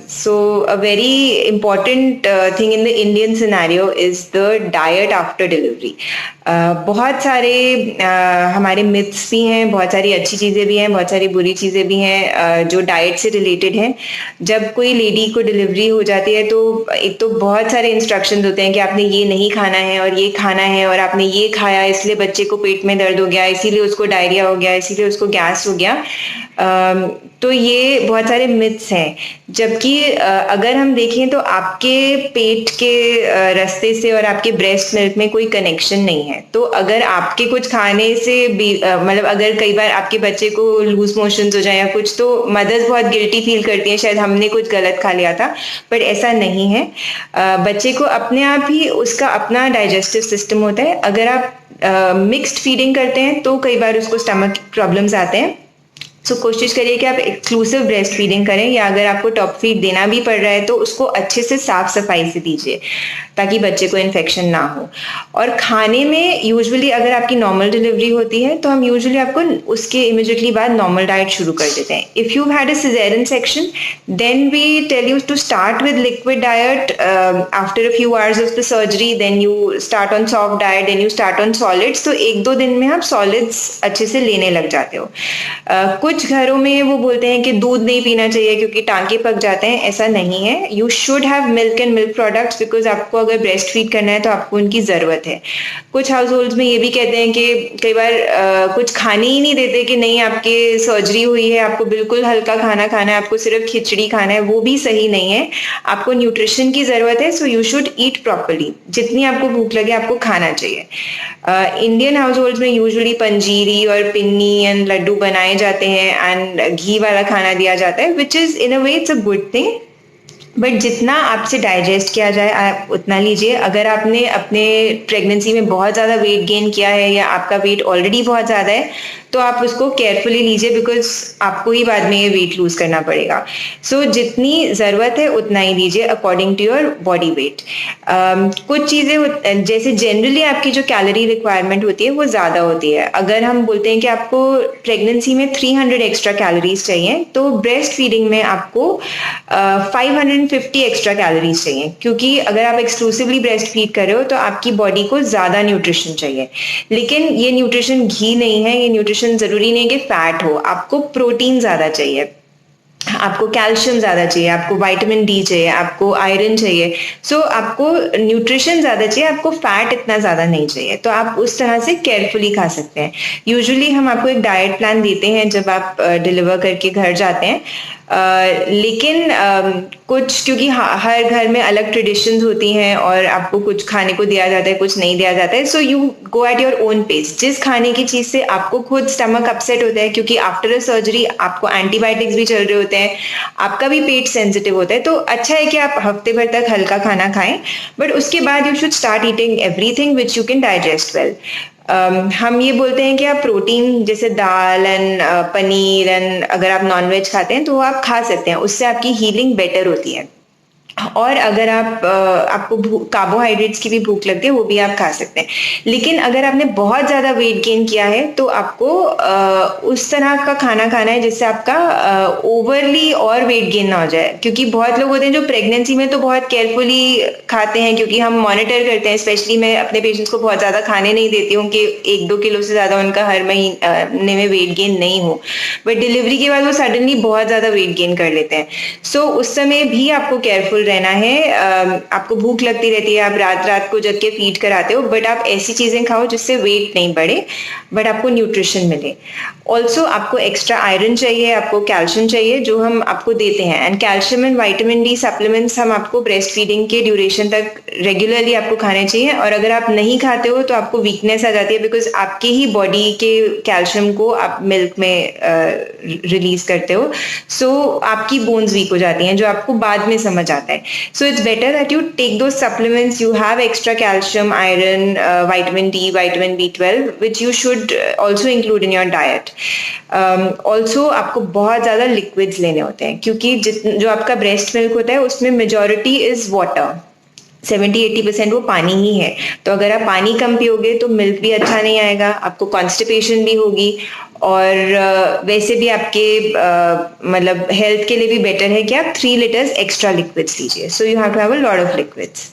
So a very important thing in the Indian scenario is the diet after delivery. बहुत सारे हमारे myths भी हैं, बहुत सारी अच्छी चीज़ें भी हैं, बहुत सारी बुरी चीज़ें भी हैं जो डाइट से रिलेटेड हैं। जब कोई लेडी को डिलीवरी हो जाती है तो एक तो बहुत सारे इंस्ट्रक्शंस होते हैं कि आपने ये नहीं खाना है और ये खाना है, और आपने ये खाया इसलिए बच्चे को पेट में दर्द हो गया, इसीलिए उसको डायरिया हो गया, इसीलिए उसको गैस हो गया। तो ये बहुत सारे मिथ्स हैं। जबकि अगर हम देखें तो आपके पेट के रास्ते से और आपके ब्रेस्ट मिल्क में कोई कनेक्शन नहीं है। तो अगर आपके कुछ खाने से भी मतलब अगर कई बार आपके बच्चे को लूज मोशंस हो जाए या कुछ, तो मदर्स बहुत गिल्टी फील करती हैं शायद हमने कुछ गलत खा लिया था, पर ऐसा नहीं है। बच्चे को अपने आप ही उसका अपना डाइजेस्टिव सिस्टम होता है। अगर आप मिक्स्ड फीडिंग करते हैं तो कई बार उसको स्टमक प्रॉब्लम्स आते हैं। सो कोशिश करिए कि आप एक्सक्लूसिव ब्रेस्ट फीडिंग करें, या अगर आपको टॉप फीड देना भी पड़ रहा है तो उसको अच्छे से साफ सफाई से दीजिए ताकि बच्चे को इन्फेक्शन ना हो। और खाने में यूजुअली अगर आपकी नॉर्मल डिलीवरी होती है तो हम यूजुअली आपको उसके इमीडिएटली बाद नॉर्मल डाइट शुरू कर देते हैं। If you had a caesarean section then we tell you to start with liquid diet after a few hours of the surgery, then you start on soft diet, then you start on solids. तो एक दो दिन में आप solids अच्छे से लेने लग जाते हो। कुछ घरों में वो बोलते हैं कि दूध नहीं पीना चाहिए क्योंकि टांके पक जाते हैं। ऐसा नहीं है। You should have milk and milk products because आपको अगर ब्रेस्ट फीड करना है तो आपको उनकी जरूरत है। कुछ हाउस होल्ड्स में ये भी कहते हैं कि कई बार कुछ खाने ही नहीं देते कि नहीं आपके सर्जरी हुई है, आपको बिल्कुल हल्का खाना खाना है, आपको सिर्फ खिचड़ी खाना है। वो भी सही नहीं है। आपको न्यूट्रिशन की जरूरत है, so you should eat properly. जितनी आपको भूख लगे आपको खाना चाहिए। इंडियन हाउस होल्ड्स में यूजुअली पंजीरी और पिन्नी एंड लड्डू बनाए जाते हैं एंड घी वाला खाना दिया जाता है, which is in a way it's a good thing. But जितना आपसे डाइजेस्ट किया जाए आप उतना लीजिए। अगर आपने अपने प्रेगनेंसी में बहुत ज़्यादा वेट गेन किया है या आपका वेट ऑलरेडी बहुत ज़्यादा है तो आप उसको केयरफुली लीजिए, बिकॉज आपको ही बाद में ये वेट लूज करना पड़ेगा। सो जितनी ज़रूरत है उतना ही लीजिए according to your body weight. कुछ चीज़ें जैसे जनरली आपकी जो कैलोरी रिक्वायरमेंट होती है वो ज़्यादा होती है। अगर हम बोलते हैं कि आपको प्रेगनेंसी में 300 एक्स्ट्रा कैलोरीज चाहिए तो ब्रेस्ट फीडिंग में आपको 550 एक्स्ट्रा कैलोरीज चाहिए, क्योंकि अगर आप एक्सक्लूसिवली ब्रेस्ट फीड कर रहे हो तो आपकी बॉडी को ज़्यादा न्यूट्रिशन चाहिए। लेकिन ये न्यूट्रिशन घी नहीं है, ये न्यूट्रिशन ज़रूरी नहीं है कि फैट हो। आपको प्रोटीन ज़्यादा चाहिए, आपको कैल्शियम ज्यादा चाहिए, आपको विटामिन डी चाहिए, आपको आयरन चाहिए। सो आपको न्यूट्रिशन ज्यादा चाहिए, आपको फैट इतना ज्यादा नहीं चाहिए। तो आप उस तरह से केयरफुली खा सकते हैं। यूजुअली हम आपको एक डाइट प्लान देते हैं जब आप डिलीवर करके घर जाते हैं। लेकिन कुछ क्योंकि हर घर में अलग ट्रेडिशंस होती हैं और आपको कुछ खाने को दिया जाता है, कुछ नहीं दिया जाता है। So you go at your own pace. जिस खाने की चीज से आपको खुद स्टमक अपसेट होता है, क्योंकि आफ्टर अ सर्जरी आपको एंटीबायोटिक्स भी चल रहे होते हैं, आपका भी पेट सेंसिटिव होता है, तो अच्छा है कि आप हफ्ते भर तक हल्का खाना खाएं, बट उसके बाद you should start eating everything which you can digest well. हम ये बोलते हैं कि आप प्रोटीन जैसे दाल एंड पनीर एंड अगर आप नॉनवेज खाते हैं तो वो आप खा सकते हैं, उससे आपकी हीलिंग बेटर होती है। और अगर आप आपको कार्बोहाइड्रेट्स की भी भूख लगती है वो भी आप खा सकते हैं। लेकिन अगर आपने बहुत ज्यादा वेट गेन किया है तो आपको उस तरह का खाना खाना है जिससे आपका ओवरली और वेट गेन ना हो जाए। क्योंकि बहुत लोग होते हैं जो प्रेगनेंसी में तो बहुत केयरफुली खाते हैं, क्योंकि हम मॉनिटर करते हैं। स्पेशली मैं अपने पेशेंट्स को बहुत ज्यादा खाने नहीं देती हूँ कि 1-2 किलो से ज्यादा उनका हर महीने में वेट गेन नहीं हो। बट डिलीवरी के बाद वो सडनली बहुत ज्यादा वेट गेन कर लेते हैं। सो उस समय भी आपको केयरफुल रहना है। आपको भूख लगती रहती है, आप रात रात को जग के फीड कराते हो, बट आप ऐसी चीजें खाओ जिससे वेट नहीं बढ़े बट आपको न्यूट्रिशन मिले। ऑल्सो आपको एक्स्ट्रा आयरन चाहिए, आपको कैल्शियम चाहिए जो हम आपको देते हैं। And calcium and vitamin D supplements हम आपको ब्रेस्ट फीडिंग के ड्यूरेशन तक रेगुलरली आपको खाने चाहिए। और अगर आप नहीं खाते हो तो आपको वीकनेस आ जाती है, बिकॉज आपके ही बॉडी के कैल्शियम को आप मिल्क में रिलीज करते हो। सो आपकी बोन्स वीक हो जाती हैं, जो आपको बाद में समझ आता है। So it's better that you take those supplements. You have extra calcium, iron, vitamin D, vitamin B12, which you should also include in your diet. Also आपको बहुत ज़्यादा liquids लेने होते हैं, क्योंकि जो आपका breast milk होता है उसमें majority is water. 70-80% वो पानी ही है। तो अगर आप पानी कम पियोगे तो मिल्क भी अच्छा नहीं आएगा, आपको कॉन्स्टिपेशन भी होगी, और वैसे भी आपके मतलब हेल्थ के लिए भी बेटर है कि आप 3 लीटर्स एक्स्ट्रा लिक्विड्स लीजिए। So you have to have a lot of liquids.